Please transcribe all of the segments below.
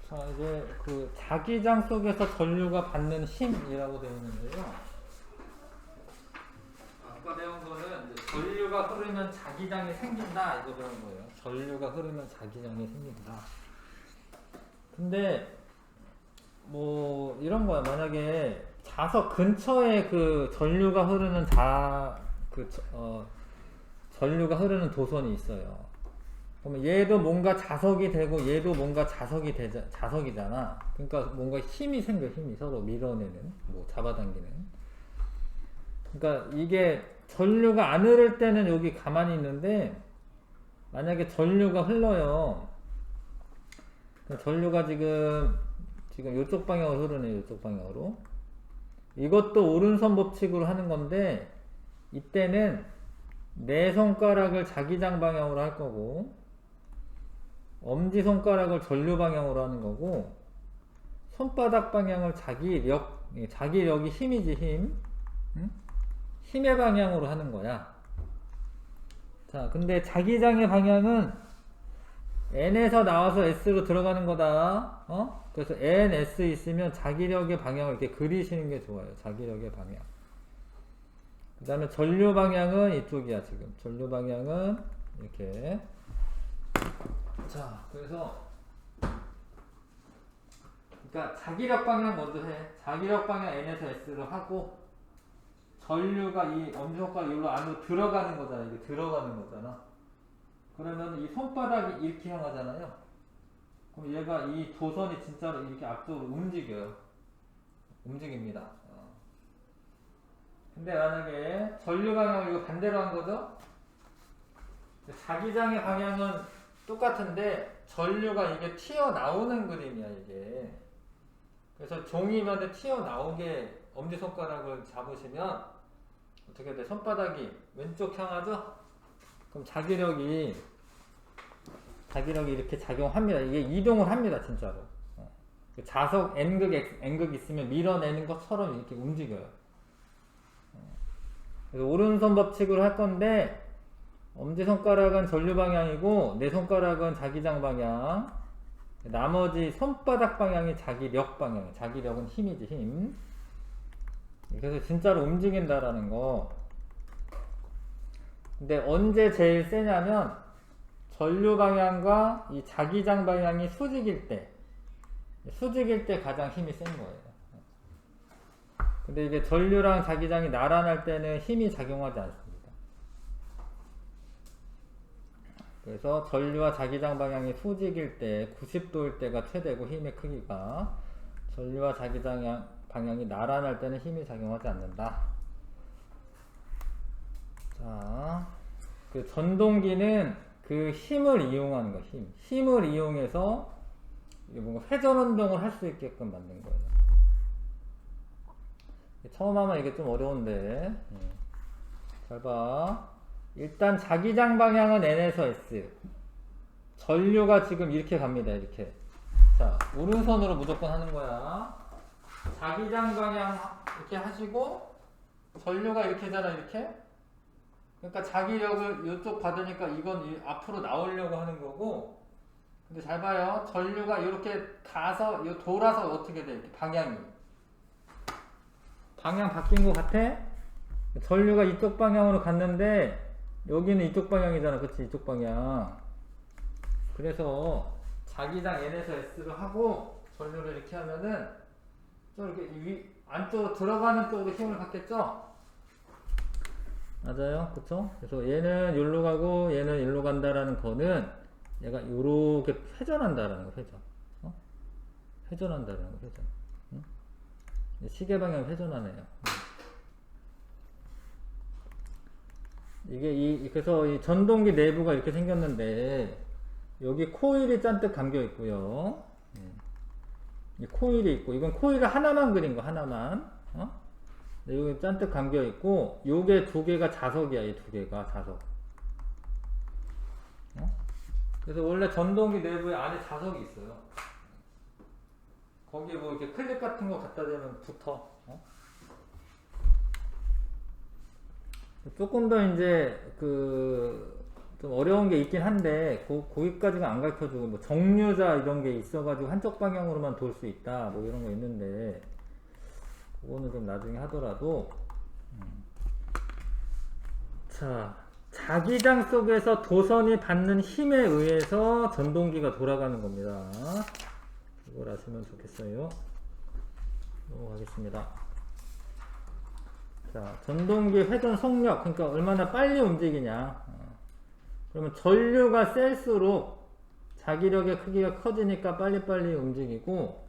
자, 이제 그 자기장 속에서 전류가 받는 힘이라고 되어 있는데요. 아까 배운 거는 이제 전류가 흐르면 자기장이 생긴다 이거 배운 거예요. 전류가 흐르면 자기장이 생긴다. 근데 뭐 이런 거야. 만약에 자석 근처에 그 전류가 흐르는 전류가 흐르는 도선이 있어요. 그러면 얘도 뭔가 자석이 되고 얘도 뭔가 자석이잖아. 그러니까 뭔가 힘이 생겨. 힘이 서로 밀어내는, 뭐 잡아당기는. 그러니까 이게 전류가 안 흐를 때는 여기 가만히 있는데 만약에 전류가 흘러요. 전류가 지금 이쪽 방향으로 흐르네요. 이쪽 방향으로. 이것도 오른손 법칙으로 하는 건데 이때는 내 손가락을 자기장 방향으로 할 거고 엄지손가락을 전류 방향으로 하는 거고 손바닥 방향을 자기력이 힘이지 힘. 응? 힘의 방향으로 하는 거야. 자, 근데 자기장의 방향은 N에서 나와서 S로 들어가는 거다. 그래서 N, S 있으면 자기력의 방향을 이렇게 그리시는 게 좋아요. 자기력의 방향. 그 다음에 전류 방향은 이쪽이야, 지금. 전류 방향은 이렇게. 자, 그래서 그러니까 자기력 방향 먼저 해. 자기력 방향 N에서 S로 하고 전류가 이 엄지손가락 여기로 안으로 들어가는 거잖아. 이게 들어가는 거잖아. 그러면 이 손바닥이 이렇게 향하잖아요. 그럼 얘가 이 도선이 진짜로 이렇게 앞쪽으로 움직여요. 움직입니다. 근데 만약에 전류 방향을 이거 반대로 한 거죠? 자기장의 방향은 똑같은데 전류가 이게 튀어나오는 그림이야 이게. 그래서 종이면에 튀어나오게 엄지손가락을 잡으시면 어떻게 돼? 손바닥이 왼쪽 향하죠? 그럼 자기력이 이렇게 작용합니다. 이게 이동을 합니다 진짜로. 자석 N극 있으면 밀어내는 것처럼 이렇게 움직여요. 그래서 오른손 법칙으로 할 건데 엄지손가락은 전류 방향이고 내 손가락은 자기장 방향, 나머지 손바닥 방향이 자기력 방향. 자기력은 힘이지 힘. 그래서 진짜로 움직인다라는 거. 근데 언제 제일 세냐면 전류 방향과 이 자기장 방향이 수직일 때 가장 힘이 센 거예요. 근데 이게 전류랑 자기장이 나란할 때는 힘이 작용하지 않습니다. 그래서 전류와 자기장 방향이 수직일 때 90도일 때가 최대고 힘의 크기가 전류와 자기장 방향이 나란할 때는 힘이 작용하지 않는다. 자, 그 전동기는 그 힘을 이용하는 거야. 힘을 이용해서 뭔가 회전 운동을 할 수 있게끔 만든 거예요. 처음 하면 이게 좀 어려운데 잘 봐. 일단 자기장 방향은 N에서 S. 전류가 지금 이렇게 갑니다. 이렇게. 자, 오른손으로 무조건 하는 거야. 자기장 방향 이렇게 하시고 전류가 이렇게잖아. 이렇게. 그러니까 자기력을 이쪽 받으니까 이건 앞으로 나오려고 하는 거고. 근데 잘 봐요. 전류가 이렇게 가서 돌아서 어떻게 돼? 이렇게 방향 바뀐 것 같아? 전류가 이쪽 방향으로 갔는데 여기는 이쪽 방향이잖아. 그치? 이쪽 방향. 그래서 자기장 N에서 S로 하고 전류를 이렇게 하면은 좀 이렇게 안쪽으로 들어가는 쪽으로 힘을 받겠죠? 맞아요. 그쵸? 그래서 얘는 여기로 가고 얘는 여기로 간다라는 거는 얘가 요렇게 회전한다라는 거, 회전. 회전한다라는 거, 회전. 응? 시계 방향 회전하네요. 그래서 이 전동기 내부가 이렇게 생겼는데, 여기 코일이 잔뜩 감겨 있고요. 이 코일이 있고, 이건 코일을 하나만 그린 거, 하나만. 여기 잔뜩 감겨 있고, 요게 두 개가 자석이야, 이 두 개가 자석. 그래서 원래 전동기 내부에 안에 자석이 있어요. 거기에 뭐 이렇게 클립 같은 거 갖다 대면 붙어. 조금 더 이제 좀 어려운 게 있긴 한데 거기까지는 안 가르쳐주고 뭐 정류자 이런 게 있어가지고 한쪽 방향으로만 돌 수 있다 뭐 이런 거 있는데 그거는 좀 나중에 하더라도 자 자기장 속에서 도선이 받는 힘에 의해서 전동기가 돌아가는 겁니다. 이걸 아시면 좋겠어요. 넘어가겠습니다. 자 전동기 회전 속력 그러니까 얼마나 빨리 움직이냐. 그러면 전류가 셀수록 자기력의 크기가 커지니까 빨리빨리 움직이고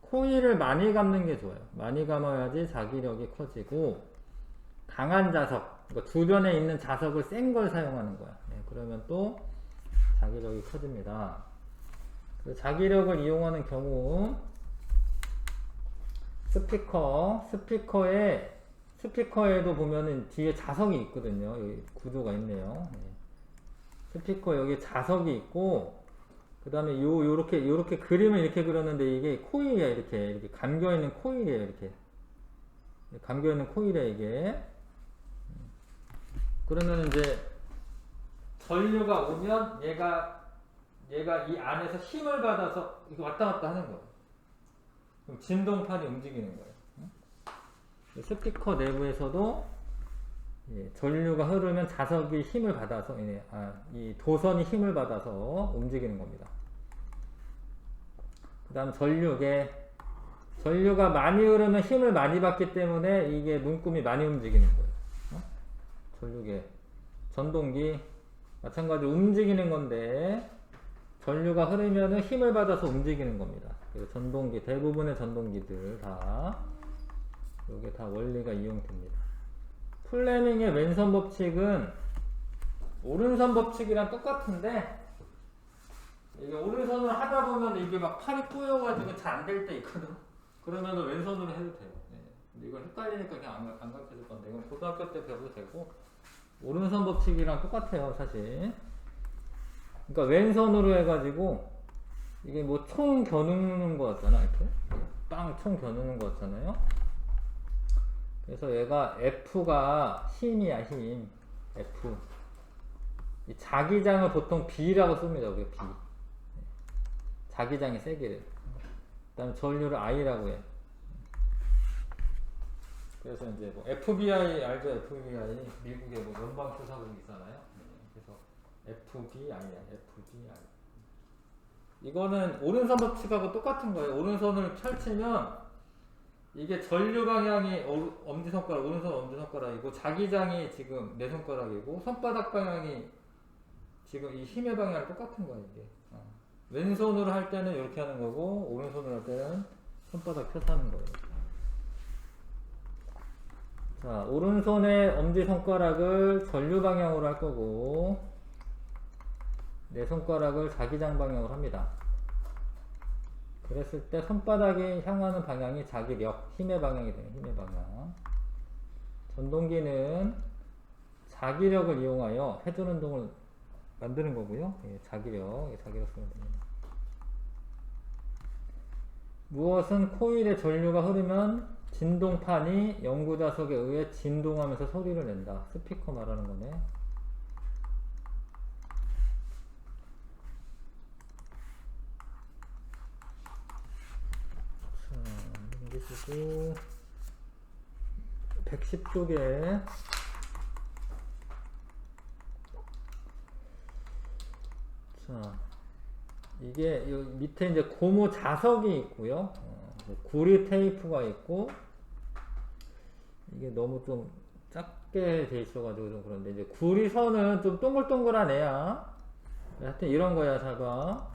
코일을 많이 감는 게 좋아요. 많이 감아야지 자기력이 커지고 강한 자석 그러니까 주변에 있는 자석을 센 걸 사용하는 거야. 네, 그러면 또 자기력이 커집니다. 자기력을 이용하는 경우 스피커에도 보면은 뒤에 자석이 있거든요. 여기 구조가 있네요. 네. 스피커 여기 자석이 있고 그 다음에 요렇게 그림을 이렇게 그렸는데 이게 코일이야. 이렇게 감겨있는 코일이에요. 이렇게 감겨있는 코일이야 이게. 그러면 이제 전류가 오면 얘가 이 안에서 힘을 받아서 이거 왔다 갔다 하는 거예요. 그럼 진동판이 움직이는 거예요. 스피커 내부에서도 전류가 흐르면 자석이 힘을 받아서 이 도선이 힘을 받아서 움직이는 겁니다. 그 다음 전류가 많이 흐르면 힘을 많이 받기 때문에 이게 문꿈이 많이 움직이는 거예요. 전류계 전동기 마찬가지로 움직이는 건데 전류가 흐르면 힘을 받아서 움직이는 겁니다. 그래서 전동기 대부분의 전동기들 다 이게 다 원리가 이용됩니다. 플레밍의 왼손 법칙은 오른손 법칙이랑 똑같은데 이게 오른손으로 하다 보면 이게 막 팔이 꼬여가지고 잘 안 될 때 있거든. 그러면 왼손으로 해도 돼요. 네. 근데 이건 헷갈리니까 그냥 안 가르쳐줄 건데 이건 고등학교 때 배워도 되고 오른손 법칙이랑 똑같아요 사실. 그러니까 왼손으로 해가지고 이게 뭐 총 겨누는 거 같잖아. 이렇게 빵 총 겨누는 거 같잖아요. 그래서 얘가 F가 힘이야 힘. F 이 자기장을 보통 B라고 씁니다. 우리가 B 자기장의 세기를. 그 다음에 전류를 I라고 해. 그래서 이제 뭐 FBI 알죠? FBI 미국의 뭐 연방 수사국 있잖아요. 그래서 FBI야 FBI. 이거는 오른손 법칙하고 똑같은 거예요. 오른손을 펼치면 이게 전류 방향이 엄지손가락, 오른손 엄지손가락이고 자기장이 지금 내 손가락이고 손바닥 방향이 지금 이 힘의 방향이 똑같은 거예요. 이게 왼손으로 할 때는 이렇게 하는 거고 오른손으로 할 때는 손바닥 펴서 하는 거예요. 자, 오른손의 엄지손가락을 전류 방향으로 할 거고 내 손가락을 자기장 방향으로 합니다. 그랬을 때 손바닥이 향하는 방향이 자기력, 힘의 방향이 돼요. 힘의 방향. 전동기는 자기력을 이용하여 회전 운동을 만드는 거고요. 자기력 쓰면 됩니다. 무엇은 코일에 전류가 흐르면 진동판이 연구자석에 의해 진동하면서 소리를 낸다. 스피커 말하는 거네. 쓰고 110쪽에 자 이게 요 밑에 이제 고무 자석이 있고요. 구리 테이프가 있고 이게 너무 좀 작게 돼 있어가지고 좀 그런데 이제 구리선은 좀 동글동글한 애야. 하여튼 이런 거야. 잘 봐.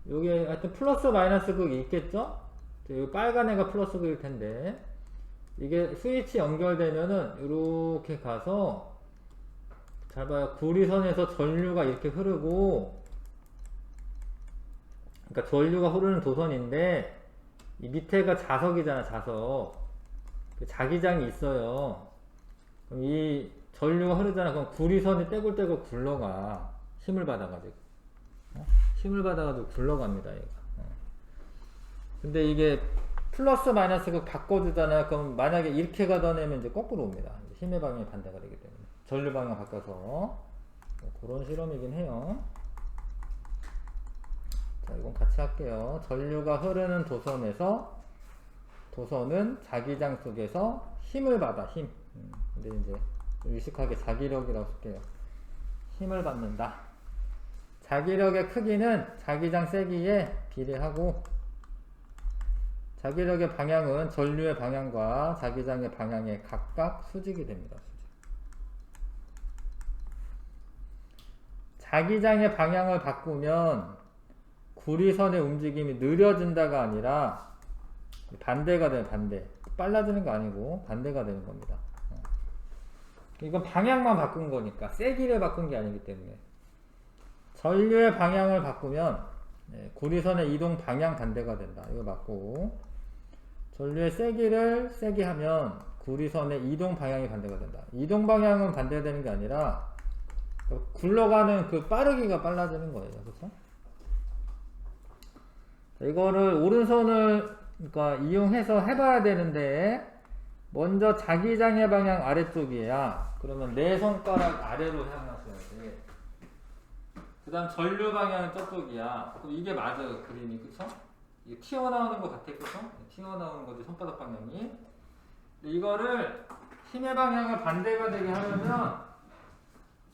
요게 하여튼 플러스 마이너스 극이 있겠죠? 이 빨간 애가 플러스 극일 텐데 이게 스위치 연결되면은 이렇게 가서 잘 봐요. 구리선에서 전류가 이렇게 흐르고 그러니까 전류가 흐르는 도선인데 이 밑에가 자석이잖아. 자석 자기장이 있어요. 그럼 이 전류가 흐르잖아. 그럼 구리선이 떼굴떼굴 굴러가. 힘을 받아가지고 힘을 받아가지고 굴러갑니다. 얘가. 근데 이게 플러스 마이너스가 바꿔주잖아요. 그럼 만약에 이렇게 가던 애면 이제 거꾸로 옵니다. 힘의 방향이 반대가 되기 때문에 전류 방향 바꿔서 그런 실험이긴 해요. 자, 이건 같이 할게요. 전류가 흐르는 도선은 자기장 속에서 힘을 받아, 힘. 근데 이제 의식하게 자기력이라고 쓸게요. 힘을 받는다. 자기력의 크기는 자기장 세기에 비례하고, 자기력의 방향은 전류의 방향과 자기장의 방향에 각각 수직이 됩니다. 자기장의 방향을 바꾸면 구리선의 움직임이 느려진다가 아니라 반대가 돼요. 반대. 빨라지는 거 아니고 반대가 되는 겁니다. 이건 방향만 바꾼 거니까 세기를 바꾼 게 아니기 때문에 전류의 방향을 바꾸면 구리선의 이동 방향 반대가 된다. 이거 맞고, 전류의 세기를 세게 하면 구리선의 이동 방향이 반대가 된다. 이동 방향은 반대되는 게 아니라 굴러가는 그 빠르기가 빨라지는 거예요. 그렇죠? 이거를 오른손을 그러니까 이용해서 해봐야 되는데, 먼저 자기장의 방향 아래쪽이야. 그러면 내 손가락 아래로 향하셔야 돼. 그 다음 전류 방향은 저쪽이야. 그럼 이게 맞아, 그림이. 그쵸? 이게 튀어나오는 것 같아. 그쵸? 튀어나오는 거지, 손바닥 방향이. 이거를 힘의 방향을 반대가 되게 하려면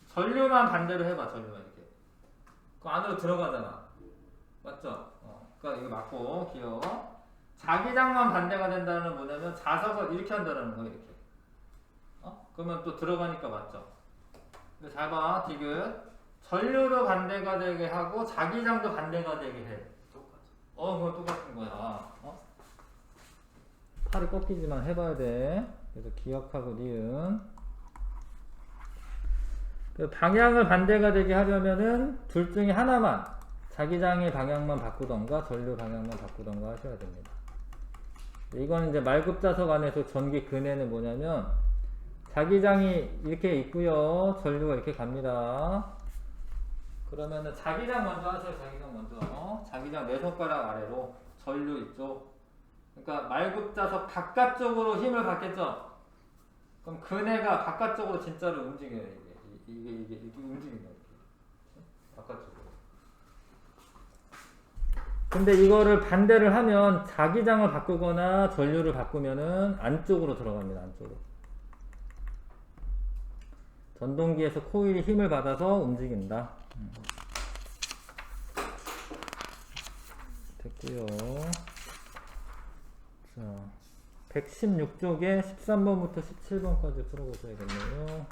전류만 반대로 해봐. 전류만 이렇게. 그 안으로 들어가잖아. 맞죠? 그러니까 이거 맞고, 귀여워. 자기장만 반대가 된다는 뭐냐면 자석을 이렇게 한다는 거예요. 이렇게. 그러면 또 들어가니까 맞죠? 근데 잘 봐, 디귿. 전류도 반대가 되게 하고 자기장도 반대가 되게 해. 그건 똑같은 거야. 팔이 꺾이지만 해봐야 돼. 그래서 기억하고 니은. 방향을 반대가 되게 하려면은 둘 중에 하나만, 자기장의 방향만 바꾸던가 전류 방향만 바꾸던가 하셔야 됩니다. 이건 이제 말급자석 안에서 전기 근해는 뭐냐면, 자기장이 이렇게 있고요, 전류가 이렇게 갑니다. 그러면은 자기장 먼저 하세요. 자기장 먼저. 자기장 내 손가락 아래로, 전류 이쪽. 그러니까 말급자석 바깥쪽으로 힘을 받겠죠. 그럼 근해가 바깥쪽으로 진짜로 움직여요. 이게 움직인다. 바깥쪽으로. 근데 이거를 반대를 하면 자기장을 바꾸거나 전류를 바꾸면은 안쪽으로 들어갑니다. 안쪽으로. 전동기에서 코일이 힘을 받아서 움직인다. 됐고요. 자, 116쪽에 13번부터 17번까지 풀어보셔야겠네요.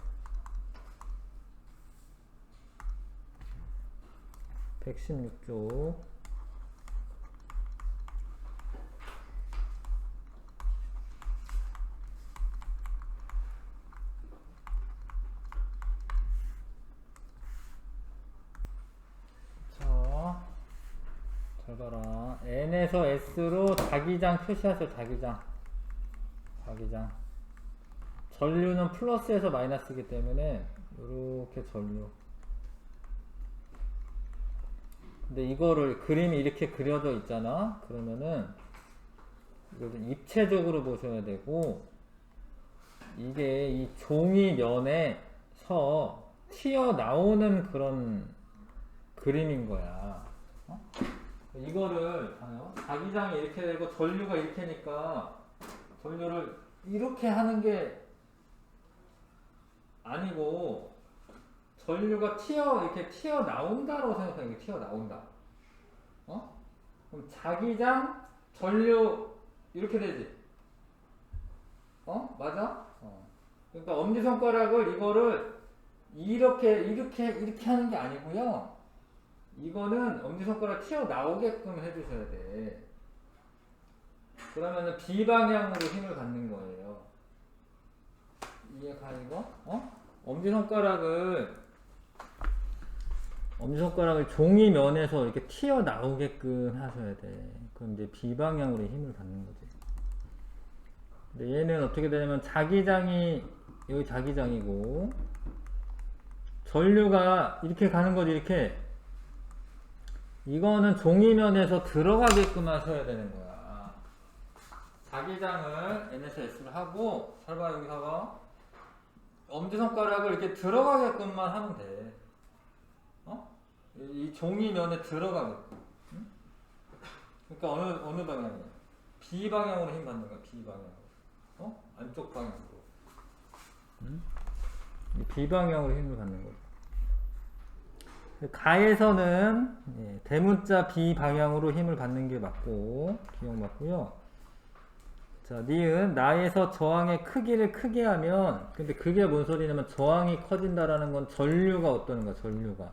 116쪽. 잘 봐라. N에서 S로 자기장 표시하세요. 자기장. 전류는 플러스에서 마이너스이기 때문에 이렇게 전류. 근데 이거를 그림이 이렇게 그려져 있잖아. 그러면은 이걸 좀 입체적으로 보셔야 되고, 이게 이 종이 면에서 튀어나오는 그런 그림인 거야. 이거를 자기장이 이렇게 되고 전류가 이렇게니까 전류를 이렇게 하는 게 아니고, 전류가 이렇게 튀어나온다고 생각하는 게 튀어나온다. 그럼 자기장, 전류 이렇게 되지. 맞아? 그러니까 엄지손가락을 이거를 이렇게 하는 게 아니고요. 이거는 엄지손가락 튀어나오게끔 해주셔야 돼. 그러면은 비방향으로 힘을 받는 거예요. 이해가 이거? 엄지손가락을 종이 면에서 이렇게 튀어나오게끔 하셔야 돼. 그럼 이제 비방향으로 힘을 받는 거지. 근데 얘는 어떻게 되냐면 자기장이 여기 자기장이고, 전류가 이렇게 가는 거지. 이렇게. 이거는 종이면에서 들어가게끔 하셔야 되는 거야. 자기장을 N에서 S를 하고, 잘 봐, 여기다가 엄지손가락을 이렇게 들어가게끔만 하면 돼. 이 종이면에 들어가게끔. 응? 그러니까 어느 방향이야? B 방향으로 힘 받는 거야. B 방향으로. 안쪽 방향으로. 응? 이 B 방향으로 힘을 받는 거죠. 가에서는 대문자 B 방향으로 힘을 받는 게 맞고 기억 맞고요. 자, 니은 나에서 저항의 크기를 크게 하면 근데 그게 뭔 소리냐면 저항이 커진다라는 건 전류가 어떠는 거야? 전류가.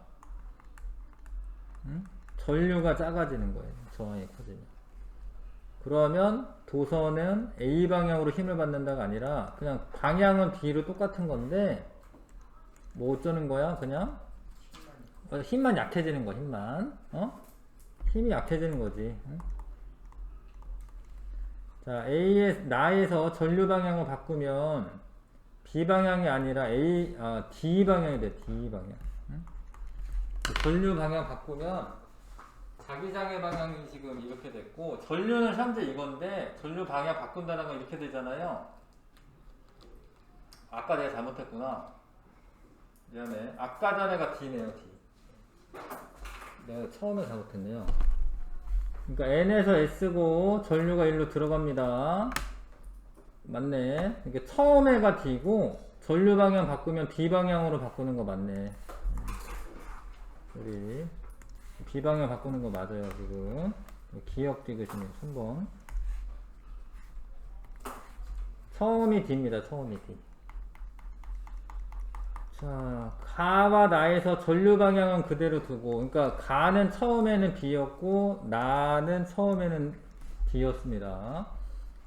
응? 전류가 작아지는 거예요. 저항이 커지면. 그러면 도선은 A 방향으로 힘을 받는다가 아니라 그냥 방향은 B로 똑같은 건데 뭐 어쩌는 거야? 그냥 힘만 약해지는 거야. 힘만. 힘이 약해지는 거지. 응? 자, 나에서 전류 방향을 바꾸면 B 방향이 아니라 D 방향이 돼. D 방향. 응? 전류 방향 바꾸면 자기장의 방향이 지금 이렇게 됐고 전류는 현재 이건데 전류 방향 바꾼다는 건 이렇게 되잖아요. 아까 내가 잘못했구나. 미안해. 아까 전에가 D네요. D. 내가 처음에 잘못했네요. 그러니까 N에서 S고 전류가 1로 들어갑니다. 맞네. 이게 처음에가 D고 전류 방향 바꾸면 B 방향으로 바꾸는 거 맞네. 우리 B 방향 바꾸는 거 맞아요. 지금 기억 디귿이네요. 3번. 처음이 D입니다. 처음이 D. 자, 가와 나에서 전류 방향은 그대로 두고, 그러니까 가는 처음에는 B였고 나는 처음에는 D였습니다.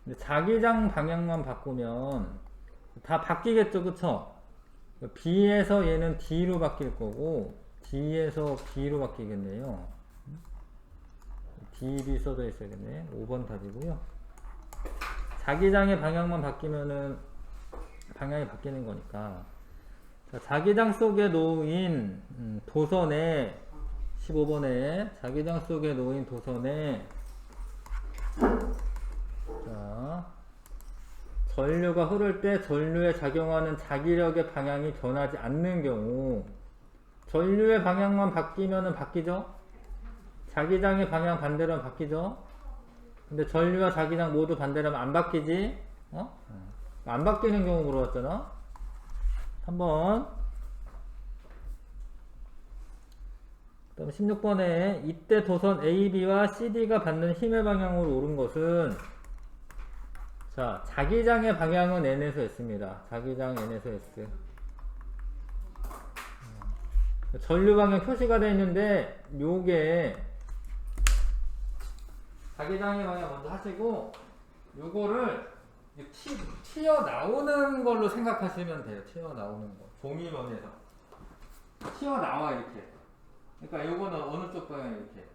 근데 자기장 방향만 바꾸면 다 바뀌겠죠, 그쵸? B에서 얘는 D로 바뀔 거고 D에서 B로 바뀌겠네요. DB 써져 있어야겠네. 5번 답이고요. 자기장의 방향만 바뀌면은 방향이 바뀌는 거니까. 자, 자기장 속에 놓인 도선에 15번에 자기장 속에 놓인 도선에 자, 전류가 흐를 때 전류에 작용하는 자기력의 방향이 변하지 않는 경우 전류의 방향만 바뀌면은 바뀌죠? 자기장의 방향 반대로 바뀌죠? 근데 전류와 자기장 모두 반대라면 안 바뀌지? 안 바뀌는 경우 물어봤잖아? 3번. 그 다음에 16번에 이때 도선 AB와 CD가 받는 힘의 방향으로 오른 것은 자, 자기장의 방향은 N에서 S입니다. 자기장 N에서 S. 전류 방향 표시가 되어 있는데 요게 자기장의 방향 먼저 하시고 요거를 튀어나오는 걸로 생각하시면 돼요. 튀어나오는 거. 종이면에서. 튀어나와, 이렇게. 그러니까 요거는 어느 쪽 방향 이렇게.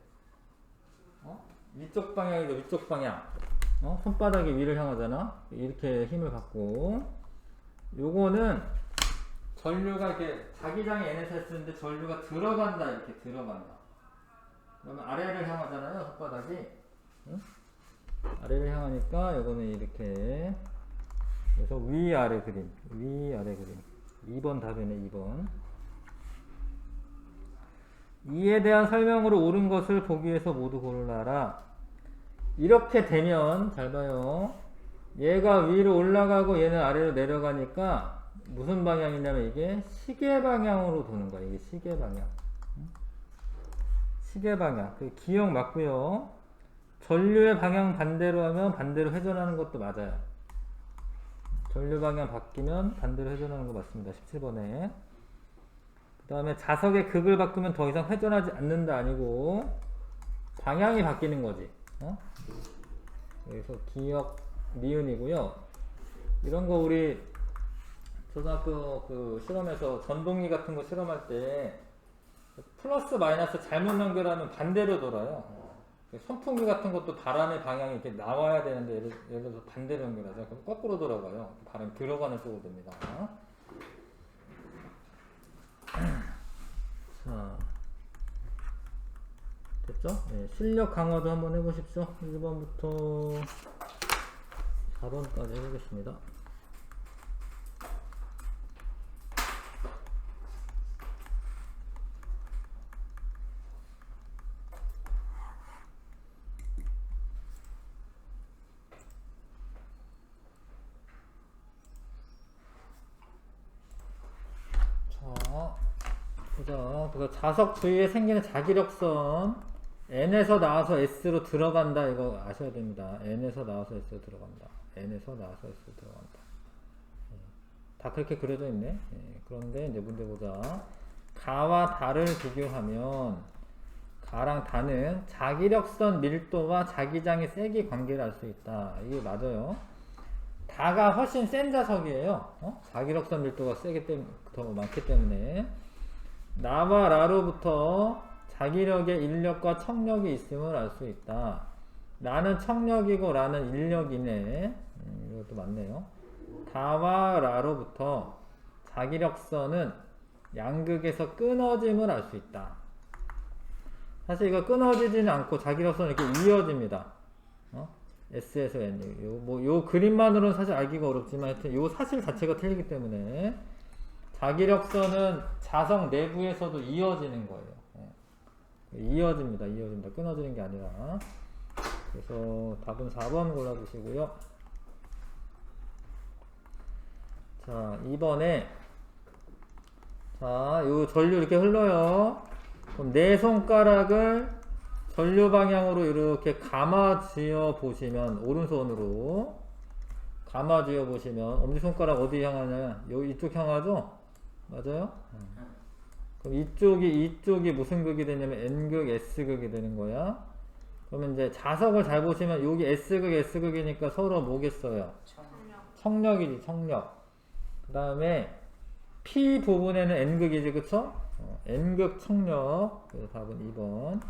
위쪽 방향이죠, 위쪽 방향. 손바닥이 위를 향하잖아? 이렇게 힘을 받고. 요거는 전류가 이렇게 자기장이 N에서 S인데 전류가 들어간다, 이렇게 들어간다. 그러면 아래를 향하잖아요, 손바닥이. 응? 아래를 향하니까 이거는 이렇게 그래서 위아래 그림 위아래 그림 2번 답이네. 2번. 이에 대한 설명으로 옳은 것을 보기 위해서 모두 골라라. 이렇게 되면 잘 봐요. 얘가 위로 올라가고 얘는 아래로 내려가니까 무슨 방향이냐면 이게 시계 방향으로 도는 거야. 이게 시계 방향. 시계 방향. 그 기억 맞고요. 전류의 방향 반대로 하면 반대로 회전하는 것도 맞아요. 전류 방향 바뀌면 반대로 회전하는 거 맞습니다. 17번에. 그 다음에 자석의 극을 바꾸면 더 이상 회전하지 않는다 아니고 방향이 바뀌는 거지. 그래서 기억 니은이고요. 이런 거 우리 초등학교 그 실험에서 전동기 같은 거 실험할 때 플러스 마이너스 잘못 연결하면 반대로 돌아요. 선풍기 같은 것도 바람의 방향이 이렇게 나와야 되는데 예를 들어서 반대로 연결하죠. 그럼 거꾸로 돌아가요. 바람이 들어가는 쪽으로 됩니다. 자, 됐죠? 네, 실력 강화도 한번 해보십시오. 1번부터 4번까지 해보겠습니다. 그죠? 그래서 자석 주위에 생기는 자기력선 n에서 나와서 s로 들어간다 이거 아셔야 됩니다. n에서 나와서 s로 들어간다. n에서 나와서 s로 들어간다. 다 그렇게 그려져 있네. 그런데 이제 문제 보자. 가와 다를 비교하면 가랑 다는 자기력선 밀도와 자기장의 세기 관계를 알 수 있다. 이게 맞아요. 다가 훨씬 센 자석이에요. 자기력선 밀도가 더 많기 때문에 나와 라로부터 자기력의 인력과 청력이 있음을 알 수 있다. 나는 청력이고 라는 인력이네. 이것도 맞네요. 다와 라로부터 자기력선은 양극에서 끊어짐을 알 수 있다. 사실 이거 끊어지지는 않고 자기력선은 이렇게 이어집니다. S에서 N. 요 그림만으로는 사실 알기가 어렵지만 하여튼 요 사실 자체가 틀리기 때문에 자기력선은 자석 내부에서도 이어지는 거예요. 이어집니다. 끊어지는 게 아니라. 그래서 답은 4번 골라주시고요. 자, 2번에 자, 요 전류 이렇게 흘러요. 그럼 내 손가락을 전류 방향으로 이렇게 감아쥐어 보시면 오른손으로 감아쥐어 보시면 엄지손가락 어디 향하냐? 이쪽 향하죠? 맞아요? 그럼 이쪽이 무슨 극이 되냐면 N극, S극이 되는 거야. 그러면 이제 자석을 잘 보시면 여기 S극, S극이니까 서로 뭐겠어요? 청력이지, 청력. 그 다음에 P 부분에는 N극이지, 그쵸? N극 청력. 그래서 답은 2번.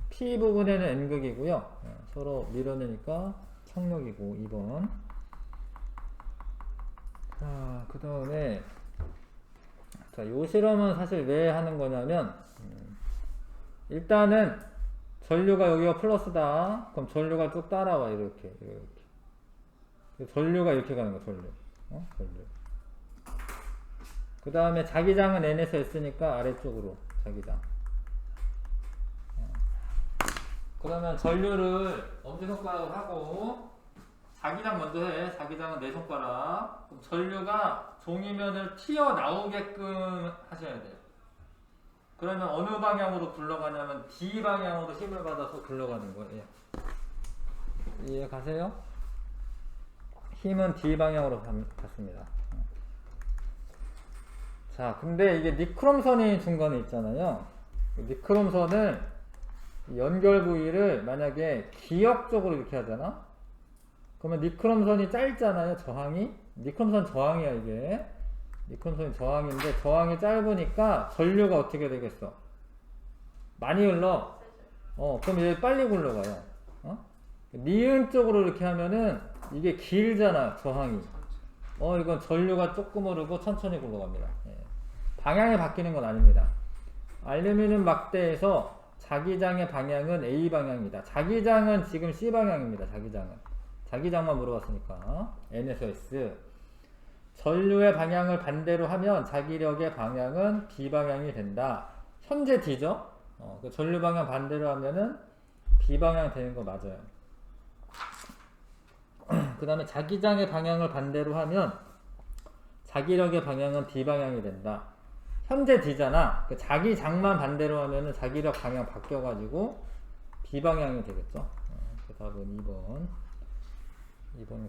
P 부분에는 N극이고요. 서로 밀어내니까 청력이고 2번. 자, 그 다음에 자, 요 실험은 사실 왜 하는 거냐면 일단은 전류가 여기가 플러스다. 그럼 전류가 쭉 따라와 이렇게. 전류가 이렇게 가는 거야. 전류. 그 다음에 자기장은 N에서 S니까 아래쪽으로 자기장. 그러면 전류를 엄지손가락으로 하고 자기장 먼저 해. 자기장은 내 손가락. 그럼 전류가 종이면을 튀어나오게끔 하셔야 돼요. 그러면 어느 방향으로 굴러가냐면 D 방향으로 힘을 받아서 굴러가는 거예요. 이해 가세요? 힘은 D 방향으로 갔습니다. 자, 근데 이게 니크롬선이 중간에 있잖아요. 니크롬선을 연결 부위를 만약에 기역적으로 이렇게 하잖아? 그러면 니크롬선이 짧잖아요, 저항이. 니크롬선 저항이야, 이게. 니크롬선이 저항인데, 저항이 짧으니까 전류가 어떻게 되겠어? 많이 흘러. 그럼 이제 빨리 굴러가요. 니은 쪽으로 이렇게 하면은 이게 길잖아, 저항이. 이건 전류가 조금 흐르고 천천히 굴러갑니다. 방향이 바뀌는 건 아닙니다. 알루미늄 막대에서 자기장의 방향은 A 방향이다. 자기장은 지금 C 방향입니다. 자기장만 물어봤으니까. N에서 S. 전류의 방향을 반대로 하면 자기력의 방향은 B 방향이 된다. 현재 D죠? 그 전류 방향 반대로 하면은 B 방향 되는 거 맞아요. 그 다음에 자기장의 방향을 반대로 하면 자기력의 방향은 D 방향이 된다. 현재 D잖아. 그 자기장만 반대로 하면은 자기력 방향 바뀌어가지고 B 방향이 되겠죠. 그 답은 2번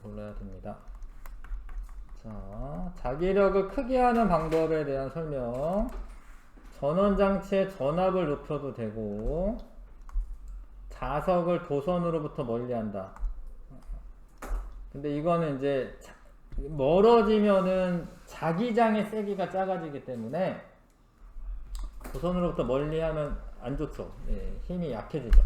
골라야 됩니다. 자, 자기력을 크게 하는 방법에 대한 설명. 전원장치의 전압을 높여도 되고 자석을 도선으로부터 멀리한다. 근데 이거는 이제 멀어지면은 자기장의 세기가 작아지기 때문에 도선으로부터 멀리하면 안 좋죠. 힘이 약해지죠.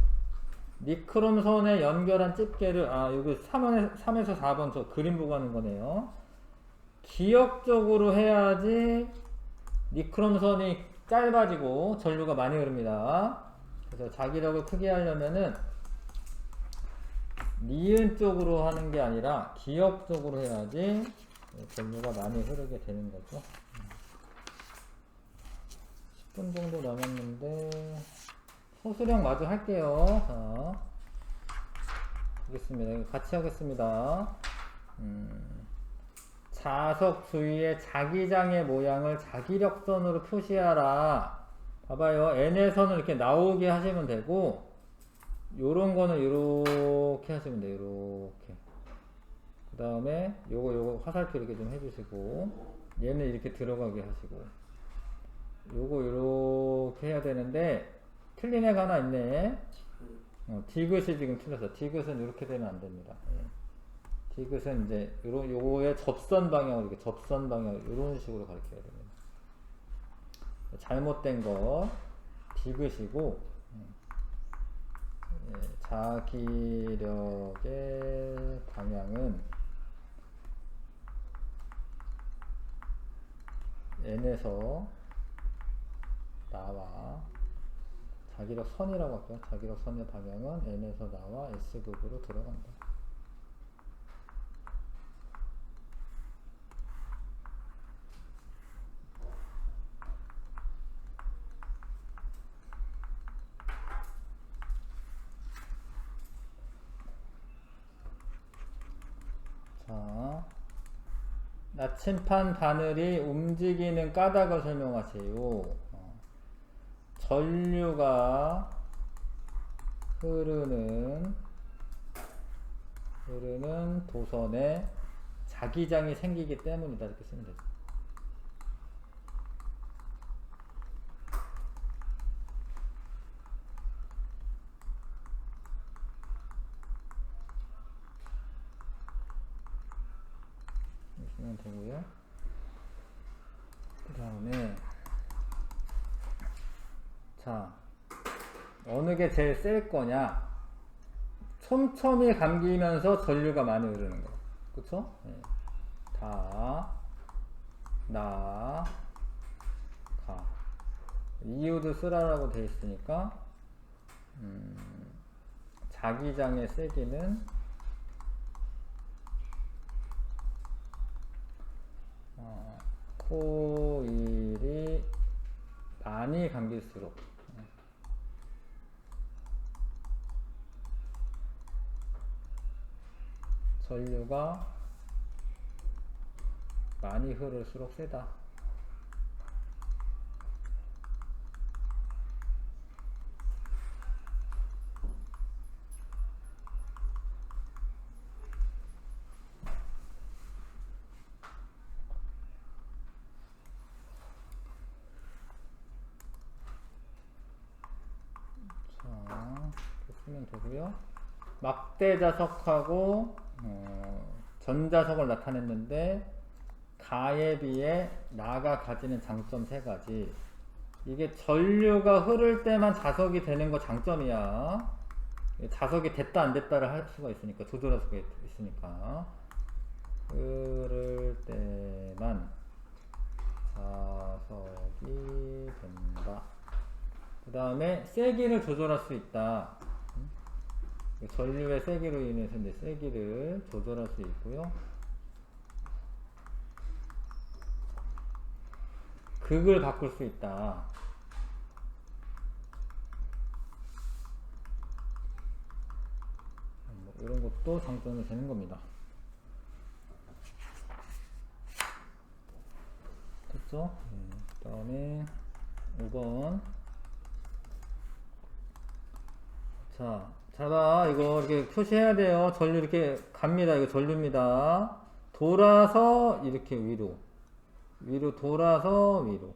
니크롬선에 연결한 집게를 여기 3에서 4번 저 그림 보고 하는 거네요. 기역적으로 해야지 니크롬선이 짧아지고 전류가 많이 흐릅니다. 그래서 자기력을 크게 하려면은 니은 쪽으로 하는 게 아니라 기역적으로 해야지 전류가 많이 흐르게 되는 거죠. 10분 정도 남았는데 소수령 마저 할게요. 자, 보겠습니다. 같이 하겠습니다. 자석 주위의 자기장의 모양을 자기력선으로 표시하라. 봐봐요. n에서는 이렇게 나오게 하시면 되고, 요런 거는 요렇게 하시면 돼요. 요렇게. 그 다음에 요거 화살표 이렇게 좀 해주시고, 얘는 이렇게 들어가게 하시고, 요거 요렇게 해야 되는데, 틀린 애가 하나 있네. 디귿이 지금 틀렸어. 디귿은 이렇게 되면 안 됩니다. 예. 디귿은 이제 요거의 접선 방향으로, 이렇게 접선 방향, 이런 식으로 가르쳐야 됩니다. 잘못된 거, 디귿이고, 예, 자기력의 방향은 n에서 나와, 자기력 선이라고 할게요. 자기력 선의 방향은 n에서 나와 s극으로 들어간다. 자, 나침판 바늘이 움직이는 까닭을 설명하세요. 전류가 흐르는 도선에 자기장이 생기기 때문이다. 이렇게 쓰면 되죠. 쓰면 되고요. 그 다음에 자, 어느 게 제일 셀 거냐? 촘촘히 감기면서 전류가 많이 흐르는 거. 그쵸? 네. 다, 나, 가. 이유도 쓰라라고 되어 있으니까, 자기장의 세기는, 코일이 많이 감길수록, 전류가 많이 흐를수록 세다. 자, 이렇게 쓰면 되고요. 막대자석하고 전자석을 나타냈는데 가에 비해 나가 가지는 장점 세 가지. 이게 전류가 흐를 때만 자석이 되는 거 장점이야. 자석이 됐다 안 됐다를 할 수가 있으니까, 조절할 수가 있으니까. 흐를 때만 자석이 된다. 그 다음에 세기를 조절할 수 있다. 전류의 세기로 인해서 이제 세기를 조절할 수 있고요. 극을 바꿀 수 있다. 뭐 이런 것도 장점이 되는 겁니다. 됐죠? 그 다음에 5번. 자, 봐. 이거 이렇게 표시해야 돼요. 전류 이렇게 갑니다. 이거 전류입니다. 돌아서 이렇게 위로. 돌아서 위로.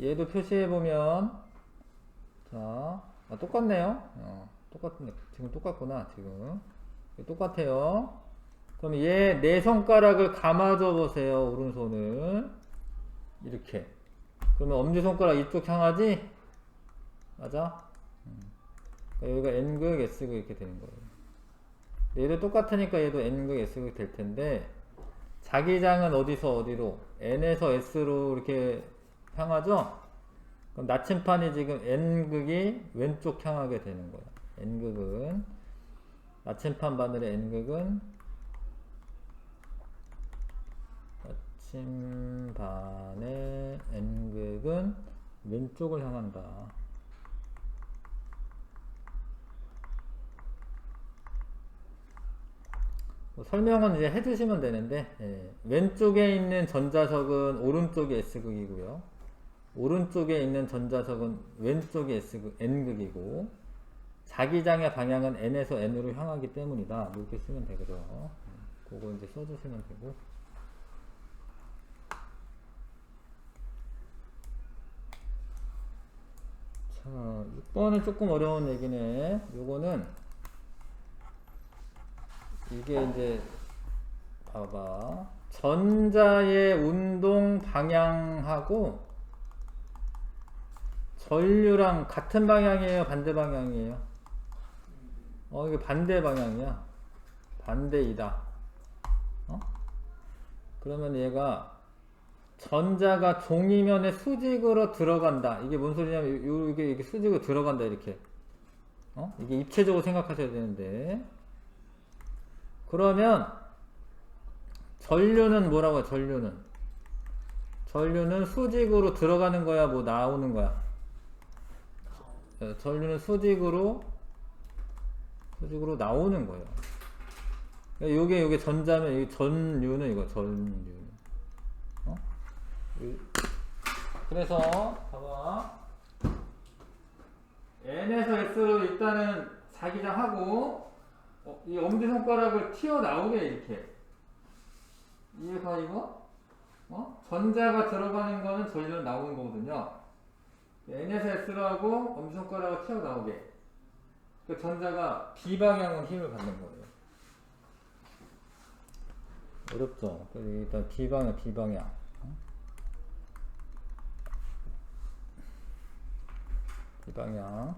얘도 표시해보면, 자, 똑같네요. 똑같네. 지금 똑같구나, 지금. 똑같아요. 그럼 얘 네 손가락을 감아줘 보세요. 오른손을. 이렇게. 그러면 엄지손가락 이쪽 향하지? 맞아? 여기가 N극, S극 이렇게 되는 거예요. 얘도 똑같으니까 얘도 N극, S극 될 텐데, 자기장은 어디서 어디로? N에서 S로 이렇게 향하죠? 그럼 나침판이 지금 N극이 왼쪽 향하게 되는 거예요. N극은, 나침판 바늘의 N극은, 나침반의 N극은 왼쪽을 향한다. 설명은 이제 해주시면 되는데, 왼쪽에 있는 전자석은 오른쪽이 S극이고요. 오른쪽에 있는 전자석은 왼쪽이 N극이고 자기장의 방향은 N에서 N으로 향하기 때문이다. 뭐 이렇게 쓰면 되거든요. 그거 이제 써주시면 되고. 자, 6번은 조금 어려운 얘기네. 요거는 이게 이제 봐봐. 전자의 운동 방향하고 전류랑 같은 방향이에요? 반대 방향이에요? 이게 반대 방향이야. 반대이다. 그러면 얘가 전자가 종이면에 수직으로 들어간다. 이게 뭔 소리냐면 이게 수직으로 들어간다 이렇게. 이게 입체적으로 생각하셔야 되는데. 그러면 전류는 뭐라고 해요? 전류는 수직으로 들어가는 거야, 뭐 나오는 거야? 전류는 수직으로 나오는 거예요. 요게 전자면 이 전류는 이거 전류. 그래서 봐봐. N에서 S로 일단은 자기장하고 이 엄지손가락을 튀어나오게 이렇게. 이해가 이거? 전자가 들어가는 거는 전류는 나오는 거거든요. N에서 S로 하고 엄지손가락을 튀어나오게. 그 전자가 B방향으로 힘을 받는 거예요. 어렵죠? 일단 B방향. B방향.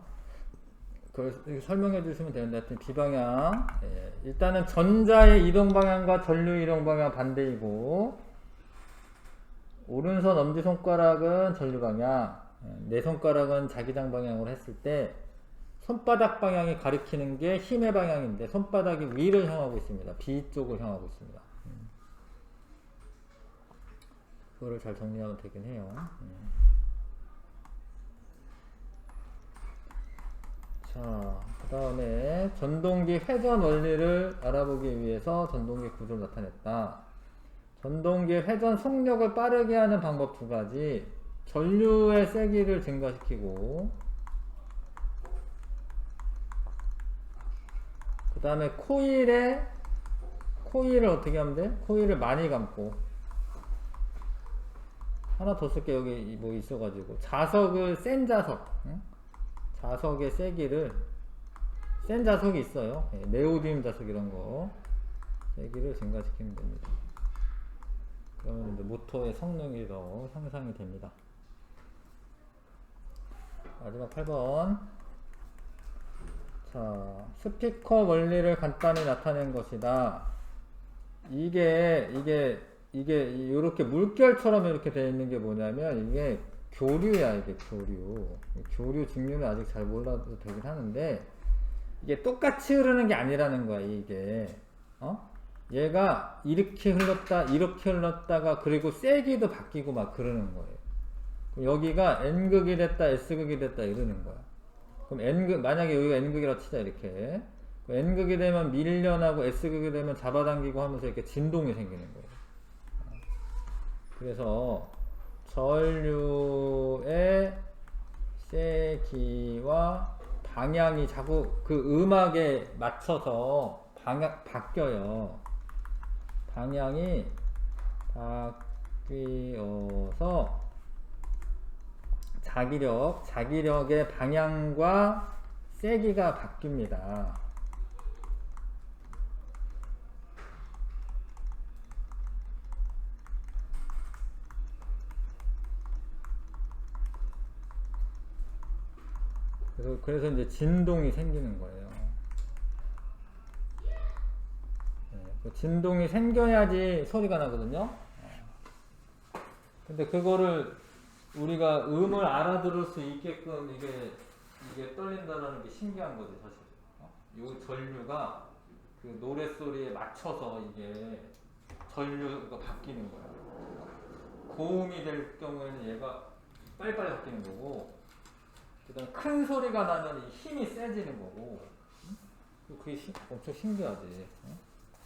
그걸 설명해 주시면 되는데, 하여튼 B방향. 예. 일단은 전자의 이동방향과 전류 이동방향 반대이고, 오른손 엄지손가락은 전류방향, 내 손가락은 자기장 방향으로 했을 때, 손바닥 방향이 가리키는 게 힘의 방향인데, 손바닥이 위를 향하고 있습니다. B 쪽을 향하고 있습니다. 그거를 잘 정리하면 되긴 해요. 자, 그 다음에 전동기 회전 원리를 알아보기 위해서 전동기 구조를 나타냈다. 전동기 회전 속력을 빠르게 하는 방법 두 가지. 전류의 세기를 증가시키고, 그 다음에 코일을 어떻게 하면 돼? 코일을 많이 감고. 하나 더 쓸게. 여기 뭐 있어가지고. 센 자석. 응? 자석의 세기를, 센 자석이 있어요. 네오디움 자석 이런 거. 세기를 증가시키면 됩니다. 그러면 이제 모터의 성능이 더 향상이 됩니다. 마지막 8번. 자, 스피커 원리를 간단히 나타낸 것이다. 이게 이렇게 물결처럼 이렇게 되어 있는 게 뭐냐면, 이게 교류야, 이게 교류. 교류 직류는 아직 잘 몰라도 되긴 하는데, 이게 똑같이 흐르는 게 아니라는 거야, 이게. 얘가 이렇게 흘렀다가, 그리고 세기도 바뀌고 막 그러는 거예요. 여기가 N극이 됐다, S극이 됐다, 이러는 거야. 그럼 N극, 만약에 여기가 N극이라고 치자, 이렇게. N극이 되면 밀려나고, S극이 되면 잡아당기고 하면서 이렇게 진동이 생기는 거예요. 그래서, 전류의 세기와 방향이 자꾸 그 음악에 맞춰서 바뀌어요. 방향이 바뀌어서 자기력의 방향과 세기가 바뀝니다. 그래서 이제 진동이 생기는 거예요. 그 진동이 생겨야지 소리가 나거든요. 근데 그거를 우리가 음을 알아들을 수 있게끔 이게 떨린다는 게 신기한 거지, 사실. 이 전류가 그 노랫소리에 맞춰서 이게 전류가 바뀌는 거야. 고음이 될 경우에는 얘가 빨리빨리 바뀌는 거고, 그다음 큰 소리가 나면 이 힘이 세지는 거고, 그게 엄청 신기하지.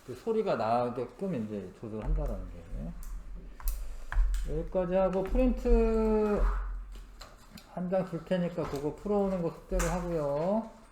그 소리가 나게끔 이제 조절한다라는 게. 여기까지 하고 프린트 한 장 줄 테니까 그거 풀어오는 거 숙제로 하고요.